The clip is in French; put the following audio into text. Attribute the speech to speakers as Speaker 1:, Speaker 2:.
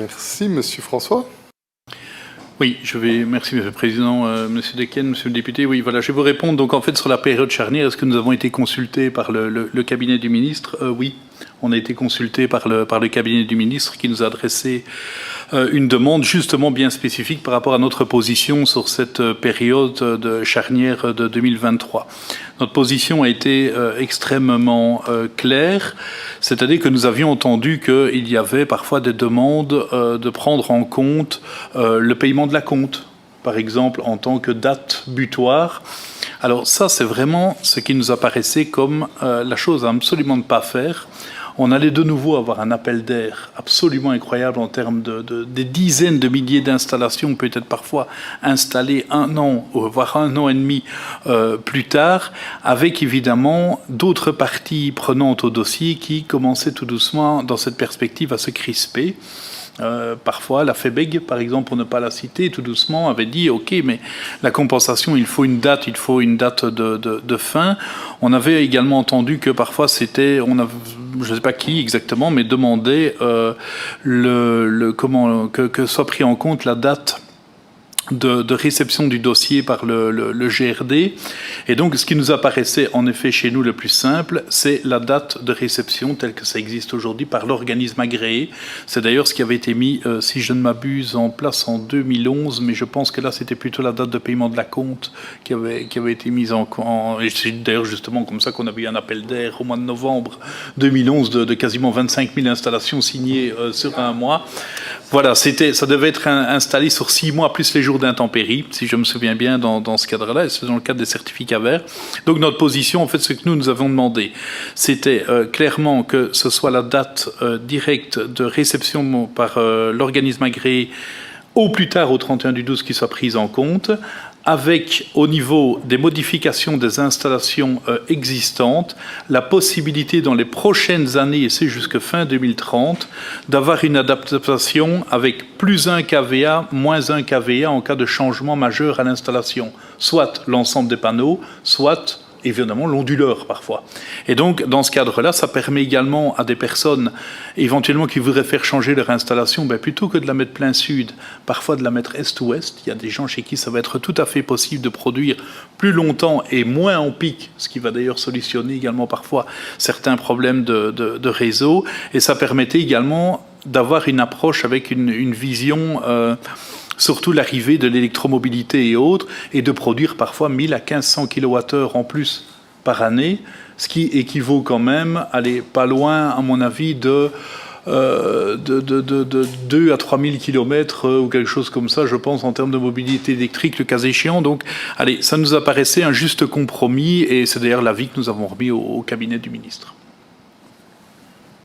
Speaker 1: Merci, Monsieur François.
Speaker 2: Oui, merci Monsieur le Président, Monsieur Decken, Monsieur le député. Oui, voilà, je vais vous répondre. Donc en fait, sur la période charnière, est-ce que nous avons été consultés par le cabinet du ministre? Oui, on a été consultés par le cabinet du ministre qui nous a adressé une demande justement bien spécifique par rapport à notre position sur cette période de charnière de 2023. Notre position a été extrêmement claire, c'est-à-dire que nous avions entendu qu'il y avait parfois des demandes de prendre en compte le paiement de l'acompte, par exemple, en tant que date butoir. Alors ça, c'est vraiment ce qui nous apparaissait comme la chose à absolument ne pas faire. On allait de nouveau avoir un appel d'air absolument incroyable en termes des dizaines de milliers d'installations, peut-être parfois installées 1 an, voire 1 an et demi plus tard, avec évidemment d'autres parties prenantes au dossier qui commençaient tout doucement dans cette perspective à se crisper. Parfois, la FEBEG, par exemple, pour ne pas la citer, tout doucement avait dit « Ok, mais la compensation, il faut une date de fin ». On avait également entendu que parfois c'était, je ne sais pas qui exactement, mais demandait que soit pris en compte la date de réception du dossier par le GRD. Et donc, ce qui nous apparaissait en effet chez nous le plus simple, c'est la date de réception telle que ça existe aujourd'hui par l'organisme agréé. C'est d'ailleurs ce qui avait été mis, si je ne m'abuse, en place en 2011, mais je pense que là, c'était plutôt la date de paiement de l'acompte qui avait été mise et c'est d'ailleurs justement comme ça qu'on avait eu un appel d'air au mois de novembre 2011 de quasiment 25 000 installations signées sur un mois. Voilà, ça devait être installé sur 6 mois plus les jours d'intempéries, si je me souviens bien dans ce cadre-là, et c'est dans le cadre des certificats verts. Donc notre position, en fait, ce que nous avons demandé, c'était clairement que ce soit la date directe de réception par l'organisme agréé au plus tard au 31/12 qui soit prise en compte, avec, au niveau des modifications des installations existantes, la possibilité dans les prochaines années, et c'est jusque fin 2030, d'avoir une adaptation avec plus 1 kVA, moins 1 kVA en cas de changement majeur à l'installation, soit l'ensemble des panneaux, soit évidemment l'onduleur parfois. Et donc, dans ce cadre-là, ça permet également à des personnes, éventuellement, qui voudraient faire changer leur installation, plutôt que de la mettre plein sud, parfois de la mettre est-ouest. Il y a des gens chez qui ça va être tout à fait possible de produire plus longtemps et moins en pic, ce qui va d'ailleurs solutionner également parfois certains problèmes de réseau. Et ça permettait également d'avoir une approche avec une vision surtout l'arrivée de l'électromobilité et autres, et de produire parfois 1000 à 1500 kWh en plus par année, ce qui équivaut quand même, pas loin, à mon avis, de 2 à 3000 km ou quelque chose comme ça, je pense, en termes de mobilité électrique, le cas échéant. Donc, ça nous apparaissait un juste compromis, et c'est d'ailleurs l'avis que nous avons remis au cabinet du ministre.